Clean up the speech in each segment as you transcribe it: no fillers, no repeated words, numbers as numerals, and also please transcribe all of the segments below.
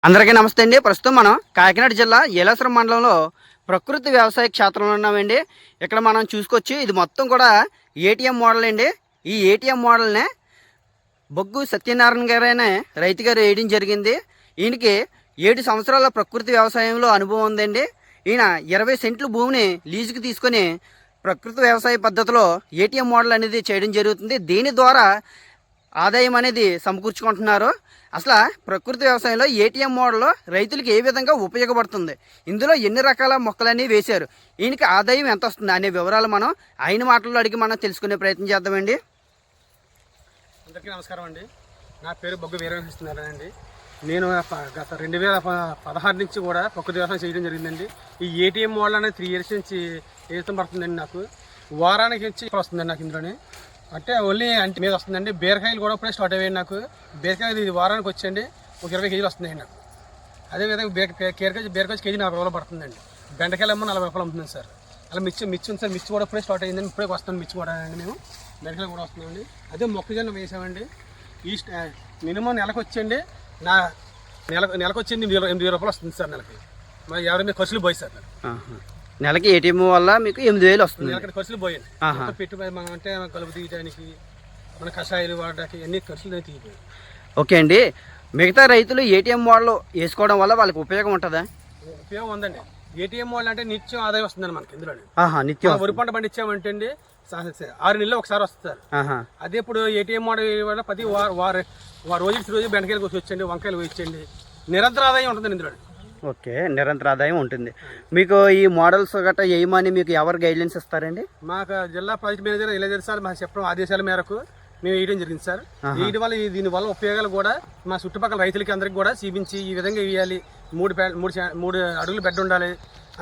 అందరికీ నమస్తే అండి. ప్రస్తుతం మనం కాకినాడ జిల్లా ఏలేశ్వరం మండలంలో ప్రకృతి వ్యవసాయ క్షేత్రంలో ఉన్నామండి. ఇక్కడ మనం చూసుకొచ్చి ఇది మొత్తం కూడా ఏటీఎం మోడల్ అండి. ఈ ఏటీఎం మోడల్నే బొగ్గు సత్యనారాయణ గారు అనే రైతు గారు వేయడం జరిగింది. ఈయనకి 7 సంవత్సరాల ప్రకృతి వ్యవసాయంలో అనుభవం ఉందండి. ఈయన 20 సెంట్లు భూమిని లీజుకి తీసుకొని ప్రకృతి వ్యవసాయ పద్ధతిలో ఏటీఎం మోడల్ అనేది చేయడం జరుగుతుంది. దీని ద్వారా ఆదాయం అనేది సమకూర్చుకుంటున్నారు. అసలు ప్రకృతి వ్యవసాయంలో ఏటీఎం మోడల్లో రైతులకు ఏ విధంగా ఉపయోగపడుతుంది, ఇందులో ఎన్ని రకాల మొక్కలన్నీ వేశారు, ఈయనకి ఆదాయం ఎంత వస్తుంది అనే వివరాలు మనం ఆయన మాటల్లో అడిగి మనం తెలుసుకునే ప్రయత్నం చేద్దామండి. అందరికీ నమస్కారం అండి. నా పేరు బొగ్గు వీరవేంకటేశ్వరరావు అండి. నేను గత 2016 నుంచి కూడా ప్రకృతి వ్యవసాయం చేయడం జరిగిందండి. ఈ ఏటీఎం మోడల్ అనేది 3 ఇయర్స్ నుంచి ఏతం పడుతుందండి. నాకు వారానికి నుంచి వస్తుందండి. నాకు ఇందులోనే అంటే ఓన్లీ అంటే మీద వస్తుందండి. బీరకాయలు కూడా ఇప్పుడే స్టార్ట్ అయ్యాయి. నాకు బీరకాయలు ఇది వారానికి వచ్చండి ఒక 20 కేజీలు వస్తున్నాయి నాకు. అదేవిధంగా బీరకాయ కేజీ 40 రూపాయలు పడుతుందండి. బెండకాయలు ఏమో 40 రూపాయలు ఉంటుంది సార్. అలా మిర్చి ఉంది సార్. మిర్చి కూడా ఇప్పుడే స్టార్ట్ అయ్యిందండి. ఇప్పుడే వస్తాను మిర్చి కూడా అండి. మేము బెండకాయలు కూడా వస్తున్నామండి. అదే మొక్కజొన్న వేసామండి. ఈ మినిమం నెలకు వచ్చండి నెలకు వచ్చి 8 రూపాయలు వస్తుంది సార్. నెలకి మరి 50 ఖర్చులు పోయి సార్. నెలకి ఏటీఎం వల్ల మీకు 8,000 వస్తుంది. నెలకి ఖర్చులు పోయాయి. పెట్టుబడి మనం అంటే కలుపు తీయడానికి మన కషాయాలు వాడడానికి అన్ని ఖర్చులు తీయిపోయాయి. ఓకే అండి. మిగతా రైతులు ఏటీఎం మోడల్ వేసుకోవడం వల్ల వాళ్ళకి ఉపయోగం ఉంటుందా? ఉపయోగం ఉందండి. ఏటీఎం మోడల్ అంటే నిత్యం ఆదాయం వస్తుందండి మనకి. ఇందులో నిత్యం వరి పంట పండించామంటే అండి 6 నెలలు ఒకసారి వస్తుంది సార్. అదే ఇప్పుడు ఏటీఎం మోడల్ వల్ల ప్రతి రోజు బెండకాయలు కోసొచ్చండి, వంకాయలు కోసొచ్చండి. నిరంతర ఆదాయం ఉంటుందండి ఇందులో. ఓకే, నిరంతర ఆదాయం ఉంటుంది. మీకు ఈ మోడల్స్ గట్రా వేయమని మీకు ఎవరు గైడ్లైన్స్ ఇస్తారండి? మాకు జిల్లా ప్రాజెక్ట్ మేనేజర్ ఇలా సార్ మాకు చెప్పడం ఆదేశాల మేరకు మేము వేయడం జరిగింది సార్. వీటి వల్ల దీనివల్ల ఉపయోగాలు కూడా మా చుట్టుపక్కల రైతులకి అందరికి కూడా చూపించి ఈ విధంగా వేయాలి. 3 అడుగులు బెడ్ ఉండాలి.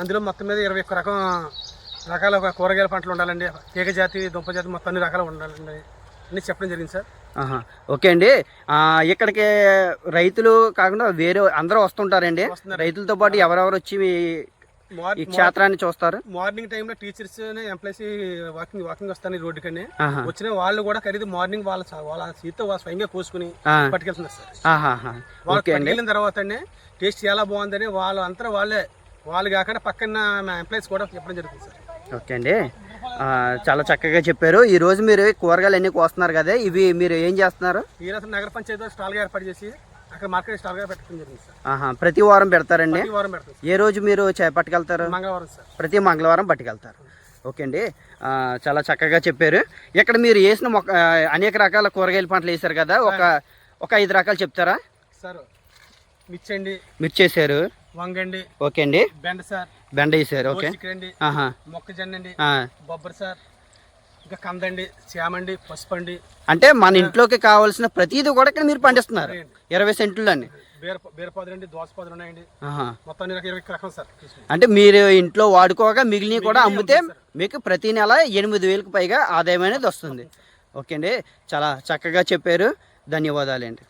అందులో మొత్తం మీద 21 రకాల కూరగాయల పంటలు ఉండాలండి. తీగ జాతి, దుంప జాతి మొత్తం అన్ని రకాలు ఉండాలండి అని చెప్పడం జరిగింది సార్. ఓకే అండి. ఇక్కడికి రైతులు కాకుండా వేరే అందరూ వస్తుంటారండి. రైతులతో పాటు ఎవరెవరు వచ్చి ఈ క్షేత్రాన్ని చూస్తారు? మార్నింగ్ టైంలో టీచర్స్ ఎంప్లాయీస్ వాకింగ్ వస్తాను రోడ్డు కన్నా. వచ్చిన వాళ్ళు కూడా ఖరీదు మార్నింగ్ వాళ్ళ సీతో స్వయంగా కోసుకుని పట్టుకెళ్తున్నారు సార్. వాళ్ళు పట్టుకెళ్ళిన తర్వాత టేస్ట్ చాలా బాగుందని వాళ్ళు కాకుండా పక్కన ఎంప్లాయీస్ కూడా చెప్పడం జరుగుతుంది సార్. ఓకే అండి, చాలా చక్కగా చెప్పారు. ఈ రోజు మీరు కూరగాయలు అన్ని కోస్తున్నారు కదా, ఇవి మీరు ఏం చేస్తున్నారు? ఈ రోజు నగర పంచాయతీ స్టాల్గా ఏర్పాటు చేసి అక్కడ మార్కెట్ స్టాల్గా పెట్టడం జరిగింది సార్. ప్రతి వారం పెడతారండి? వారం పెడతారు. ఏ రోజు మీరు పట్టుకెళ్తారు? మంగళవారం సార్. ప్రతి మంగళవారం పట్టుకెళ్తారు. ఓకే అండి, చాలా చక్కగా చెప్పారు. ఇక్కడ మీరు వేసిన అనేక రకాల కూరగాయల పంటలు వేసారు కదా, ఒక 5 రకాలు చెప్తారా సార్? మిర్చి వేసారు, వంగండి, ఓకే అండి, బెండ వేసారు, ఓకే, మొక్కజొన్న అండి, బొబ్బరి సార్, ఇంకా కందండి, చామండి, పసుపు అండి. అంటే మన ఇంట్లోకి కావాల్సిన ప్రతిదీ కూడా ఇక్కడ మీరు పండిస్తున్నారు 20 సెంట్లు అండి. బీరపాదులు, దోసపాదులు ఉన్నాయండి. మొత్తం 20 రకాలు సార్. అంటే మీరు ఇంట్లో వాడుకోగా మిగిలినవి కూడా అమ్మితే మీకు ప్రతి నెల 8,000కు పైగా ఆదాయం అనేది వస్తుంది. ఓకే అండి, చాలా చక్కగా చెప్పారు. ధన్యవాదాలు అండి.